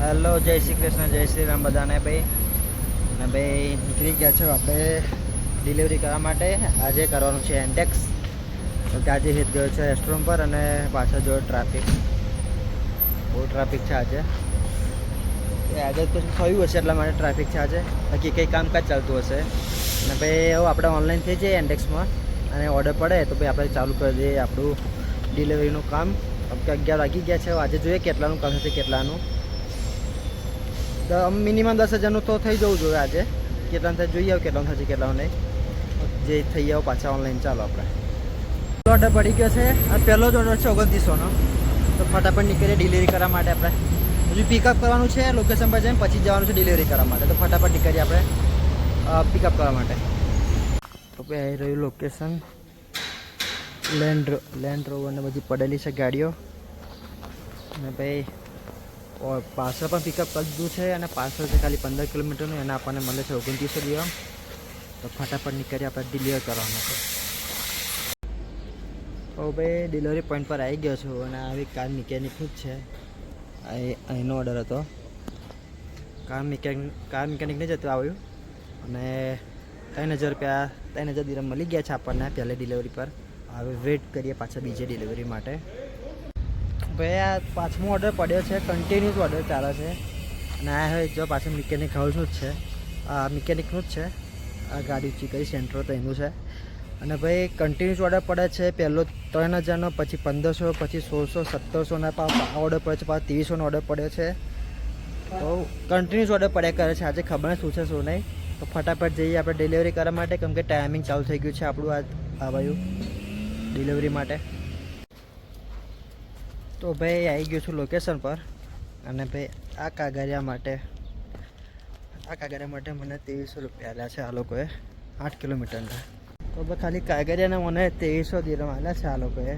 Hello, જય શ્રી કૃષ્ણ, જય શ્રી રામ બધાને ભાઈ. અને ભાઈ નીકળી ગયા છો આપણે ડિલિવરી કરવા માટે. આજે કરવાનું છે એન્ટેક્સ. આજે હિત ગયો છે રેસ્ટોરન્ટ પર અને પાછળ જોયો ટ્રાફિક, બહુ ટ્રાફિક છે આજે. આજે તો થયું હશે એટલા માટે ટ્રાફિક છે આજે, બાકી કંઈ કામકાજ ચાલતું હશે. અને ભાઈ એવું આપણે ઓનલાઈન થઈ જઈએ એન્ટેક્સમાં અને ઓર્ડર પડે તો ભાઈ આપણે ચાલુ કરી દઈએ આપણું ડિલિવરીનું કામ. 11 વાગી ગયા છે. આજે જોઈએ કેટલાનું કામ છે, કેટલાનું મિનિમમ 10,000નું તો થઈ જવું જોઈએ આજે. કેટલાનું થાય જોઈએ, કેટલાનું થશે કેટલાનું નહીં, જે થઈ જાવ પાછા ઓનલાઈન. ચાલો આપણે ઓર્ડર પડી ગયો છે. આ પહેલો જ ઓર્ડર છે 2900નો. તો ફટાફટ નીકળીએ ડિલિવરી કરવા માટે. આપણે હજુ પિકઅપ કરવાનું છે લોકેશન પર જઈને, પછી જવાનું છે ડિલિવરી કરવા માટે. તો ફટાફટ નીકળીએ આપણે પિકઅપ કરવા માટે. તો ભાઈ આવી રહ્યું લોકેશન. લેન્ડ રોવર ને બધી પડેલી છે ગાડીઓ. અને ભાઈ પાર્સલ પણ પિકઅપ કરી દીધું છે અને પાર્સલ છે ખાલી 15 કિલોમીટરનું. એને આપણને મળે છે 2900 દીરમ. તો ફટાફટ નીકળીએ આપણે ડિલિવર કરવા માટે. તો ભાઈ ડિલિવરી પોઈન્ટ પર આવી ગયો છું અને આવી કાર મિકેનિકનું જ છે. અહીંનો ઓર્ડર હતો. કાર મિકેનિકને જ હતું આવ્યું અને 3,000 દીરમ મળી ગયા છે આપણને પહેલી ડિલિવરી પર. હવે વેઇટ કરીએ પાછા બીજી ડિલિવરી માટે. ભાઈ આ 5મો ઓર્ડર પડ્યો છે, કન્ટિન્યુઅસ ઓર્ડર ચાલે છે. અને આ હવે જો પાછળ મિકેનિક હાઉસનું જ છે, આ મિકેનિકનું જ છે. આ ગાડી ઊંચી કરી સેન્ટ્રો તો એનું છે. અને ભાઈ કન્ટિન્યુઅસ ઓર્ડર પડે છે. પહેલો 3,000નો, પછી 1,500, પછી 1,600, 1,700ના ઓર્ડર પડે છે, પાછો 2,300નો ઓર્ડર પડ્યો છે. તો કન્ટિન્યુઅસ ઓર્ડર પડ્યા કરે છે. આજે ખબર નહીં શું છે શું નહીં. તો ફટાફટ જઈએ આપણે ડિલિવરી કરવા માટે, કેમ કે ટાઈમિંગ ચાલુ થઈ ગયું છે આપણું આ ભાઈ ડિલિવરી માટે. તો ભાઈ આવી ગયો છું લોકેશન પર. અને ભાઈ આ કાગરિયા માટે મને 2300 રૂપિયા આપ્યા છે આ લોકોએ 8 કિલોમીટરના. તો ભાઈ ખાલી કાગરિયાને મને 2300 દીરમ આપ્યા છે આ લોકોએ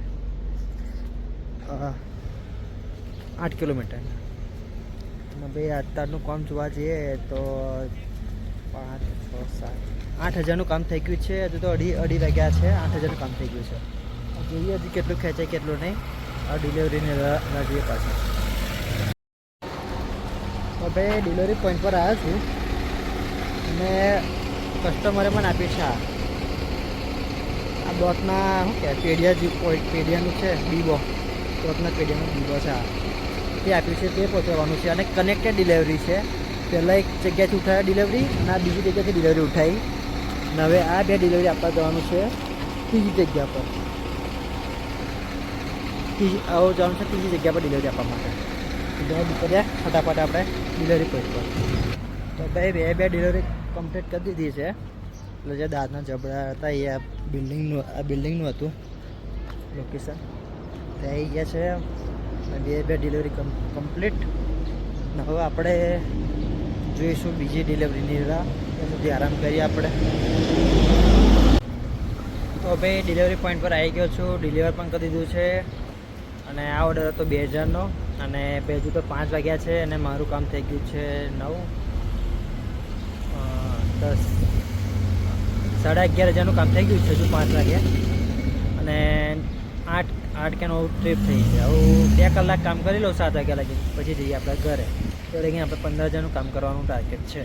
8 કિલોમીટરના. અને ભાઈ અત્યારનું કામ જોવા જઈએ તો 5, 6, 7, 8,000નું કામ થઈ ગયું છે. હજુ તો અઢી વાગ્યા છે. 8,000નું કામ થઈ ગયું છે. જોઈએ હજી કેટલું ખેંચાય કેટલું નહીં. આ ડિલિવરીને રાહ જોઈએ પાછળ. તો ભાઈ ડિલિવરી પોઈન્ટ પર આવ્યો છું અને કસ્ટમરે મને આપ્યું છે આ ડોટના શું કહેવાય પેડિયાનું છે બીબો. ડોટના પેડિયાનું બીબો છે આ, તે આપ્યું છે. તે પહોંચાડવાનું છે અને કનેક્ટેડ ડિલિવરી છે. પહેલાં એક જગ્યાથી ઉઠાવ્યા ડિલિવરી અને આ બીજી જગ્યાથી ડિલિવરી ઉઠાવી. અને હવે આ 2 ડિલિવરી આપવા જવાનું છે ત્રીજી જગ્યા પર. આવું જવાનું છે ત્રીજી જગ્યા પર ડિલિવરી આપવા માટે. નીકળ્યા ફટાફટ આપણે ડિલિવરી પોઈન્ટ પર. તો ભાઈ 2 ડિલિવરી કમ્પ્લીટ કરી દીધી છે. એટલે જે દાદના જબડા હતા એ આ બિલ્ડિંગનું હતું લોકેશન. તે આવી ગયા છે અને 2 ડિલિવરી કમ્પ્લીટ. અને હવે આપણે જોઈશું બીજી ડિલિવરીની રાહ. ત્યાં સુધી આરામ કરીએ આપણે. તો ભાઈ ડિલિવરી પોઈન્ટ પર આવી ગયો છું. ડિલિવર પણ કરી દીધું છે. અને આ ઓર્ડર હતો 2,000નો અને હજુ તો 5 વાગ્યા છે અને મારું કામ થઈ ગયું છે 9, 10, 11,500નું કામ થઈ ગયું છે હજુ 5 વાગ્યા. અને 8 કે 9 ટ્રીપ થઈ છે. હું 2 કલાક કામ કરી લઉં 7 વાગ્યા લાગી, પછી જઈએ આપણે ઘરે. તો લઈને આપણે 15,000નું કામ કરવાનું ટાર્ગેટ છે.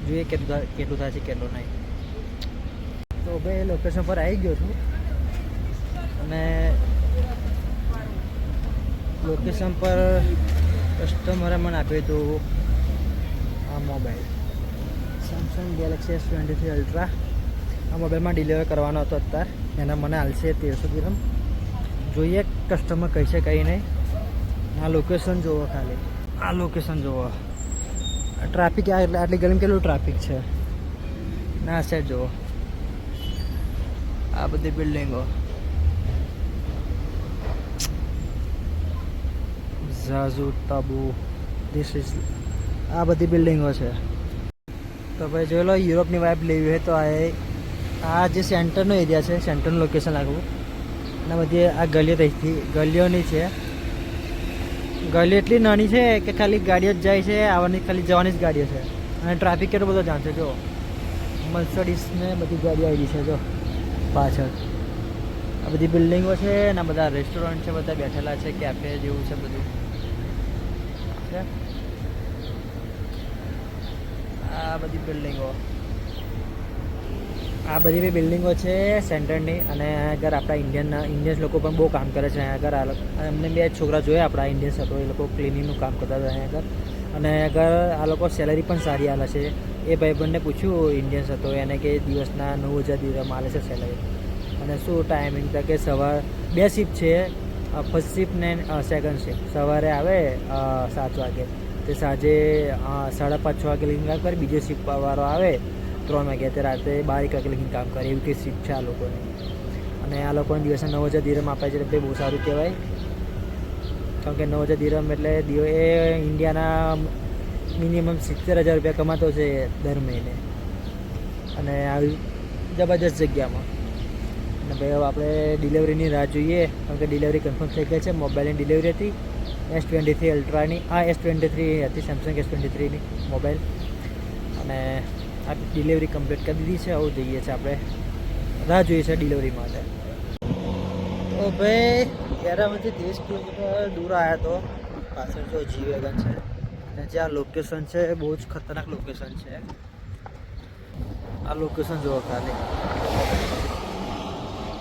જોઈએ કેટલું થાય છે કેટલું નહીં. તો ભાઈ લોકેશન પર આવી ગયો છું અને લોકેશન પર કસ્ટમરે મને આપ્યું હતું આ mobile Samsung Galaxy S23 ultra. આ મોબાઈલમાં ડિલિવર કરવાનો હતો અત્યારે. એના મને હાલશે 1300 દીરમ. જોઈએ કસ્ટમર કહી છે કંઈ નહીં. આ લોકેશન જુઓ, ખાલી આ લોકેશન જુઓ. ટ્રાફિક આટલી ગરમી કેટલું ટ્રાફિક છે. ના સાઈડ જુઓ, આ બધી બિલ્ડિંગો, ઝાઝુ તાબુ, આ બધી બિલ્ડિંગો છે. તો ભાઈ જોઈ લો, યુરોપની વાઇબ લેવી હોય તો આ જે સેન્ટરનો એરિયા છે, સેન્ટરનું લોકેશન લાગવું. અને બધી આ ગલીઓની છે. ગલી એટલી નાની છે કે ખાલી ગાડીઓ જ જાય છે, આવવાની ખાલી જવાની જ ગાડીઓ છે. અને ટ્રાફિક કેટલો બધો જામ છે. જો મર્સિડીઝ ને બધી ગાડીઓ આવી છે જો પાછળ. આ બધી બિલ્ડિંગો છે અને બધા રેસ્ટોરન્ટ છે, બધા બેઠેલા છે, કેફે જેવું છે બધું છે. આ બધી બિલ્ડિંગો બી બિલ્ડિંગો છે સેન્ટરની. અને આગળ આપણા ઇન્ડિયન્સ લોકો પણ બહુ કામ કરે છે અહીંયા આગળ. એમને 2 છોકરા જોયા આપણા ઇન્ડિયન્સ હતો, એ લોકો ક્લિનિંગનું કામ કરતા હતા અહીંયા આગળ. અને આગળ આ લોકો સેલરી પણ સારી આલે છે. એ ભાઈબંધને પૂછ્યું ઇન્ડિયન્સ હતો એને કે દિવસના 9000 દિરહમ આલે છે સેલરી. અને શું ટાઈમિંગ તો કે સવાર 2 શિફ્ટ છે, ફર્સ્ટ શિફ્ટ ને સેકન્ડ શિફ્ટ. સવારે આવે 7 વાગે, તે સાંજે 5:30-6 વાગે લગીને કામ કરે. બીજો શિફ્ટ વાળો આવે 3 વાગે, તે રાતે 12 વાગે લગીને કામ કરે. એવી કંઈ શિફ્ટ છે આ લોકોની. અને આ લોકોને દિવસના 9000 દિરહમ આપે છે એટલે બહુ સારું કહેવાય. કારણ કે 9000 દિરહમ એટલે એ ઇન્ડિયાના મિનિમમ 70,000 રૂપિયા કમાતો છે દર મહિને. અને આવી જબરજસ્ત જગ્યામાં. અને ભાઈ હવે આપણે ડિલિવરીની રાહ જોઈએ, કારણ કે ડિલિવરી કન્ફર્મ થઈ ગઈ છે. મોબાઈલની ડિલિવરી હતી S23 અલ્ટ્રાની. S23 હતી, સેમસંગ S23ની મોબાઈલ. અને આ ડિલિવરી કમ્પ્લીટ કરી દીધી છે. આવું જઈએ છે આપણે, રાહ જોઈએ છે ડિલિવરી માટે. તો ભાઈ એરામાંથી 30 કિલોમીટર દૂર આવ્યા તો પાછળ જો જી વેગન છે. અને જ્યાં લોકેશન છે બહુ જ ખતરનાક લોકેશન છે. આ લોકેશન જુઓ ખાલી,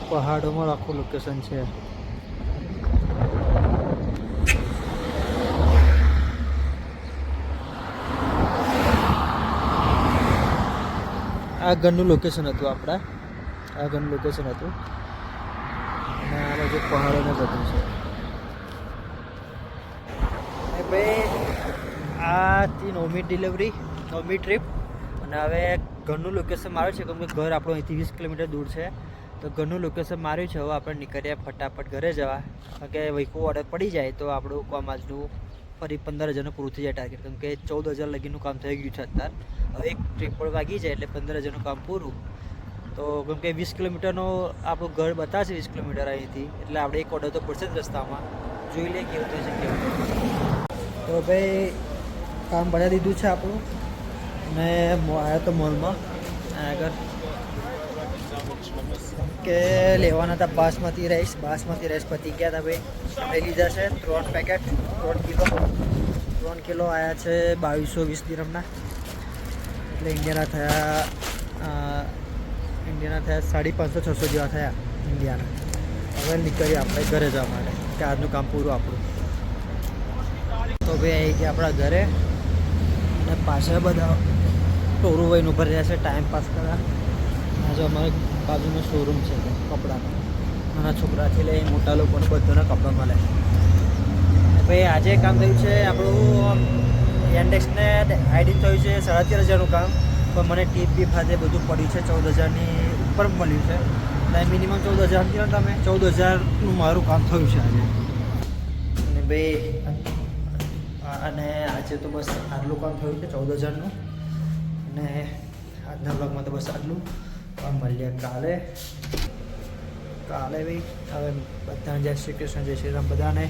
પહાડોમાં આખું લોકેશન છે. આ ઘરનું લોકેશન હતું આપણા, આ ઘરનું લોકેશન હતું. અને આ બાજુ પહાડોને બધું છે. ભાઈ આથી 9મી ડિલિવરી, 9મી ટ્રીપ. અને હવે ઘરનું લોકેશન માર્યું છે, કેમ કે ઘર આપણું અહીંથી 20 કિલોમીટર દૂર છે. તો ઘરનું લોકેશન માર્યું છે. હવે આપણે નીકળ્યા ફટાફટ ઘરે જવા, કારણ કે વહીકો ઓર્ડર પડી જાય તો આપણું કામ આજનું ફરી 15,000નું પૂરું થઈ જાય ટાર્ગેટ. કેમ કે 14,000 લગીનું કામ થઈ ગયું છે અત્યારે. હવે એક ટ્રીપ પર વાગી જાય એટલે 15,000નું કામ પૂરું. તો કેમ કે 20 કિલોમીટરનો આપણું ઘર બતાવશે, 20 કિલોમીટર અહીંથી, એટલે આપણે એક ઓર્ડર તો પડશે જ રસ્તામાં. જોઈ લે કેવું થઈ છે કેવું. તો ભાઈ કામ બતાવી દીધું છે આપણું. અને આવ્યા તો મોલમાં આગળ કે લેવાના હતા બાસમતી રાઈસ. પતી ગયા હતા ભાઈ. લઈ લીધા છે 3 પેકેટ, 3 કિલો આવ્યા છે 2220 દિરહમના. એટલે ઇન્ડિયાના થયા 550-600 જેવા થયા ઇન્ડિયાના. હવે નીકળીએ આપણે ઘરે જવા માટે, કે આજનું કામ પૂરું આપણું. તો ભાઈ આવી ગયા આપણા ઘરે. અને પાછળ બધા ટોરું વહીને ઉભા રહ્યા છે ટાઈમ પાસ કરવા. આજે અમારે બાજુનો શોરૂમ છે કપડાનો. નાના છોકરાથી લઈ મોટા લોકોને બધાના કપડાં મળે. ભાઈ આજે કામ થયું છે આપણું યાન્ડેક્સને આઈડી થયું છે 13,500નું કામ. પણ મને ટીપ બી ખાતે બધું પડ્યું છે 14,000ની ઉપર મળ્યું છે. એટલે મિનિમમ 14,000 કીધું તમે, 14,000નું મારું કામ થયું છે આજે. અને ભાઈ અને આજે તો બસ આટલું કામ થયું છે 14,000નું. અને આજના બ્લોગમાં તો બસ આટલું. પણ મળીએ કાલે ભાઈ. હવે બધાને જય શ્રી કૃષ્ણ, જય શ્રી રામ બધાને.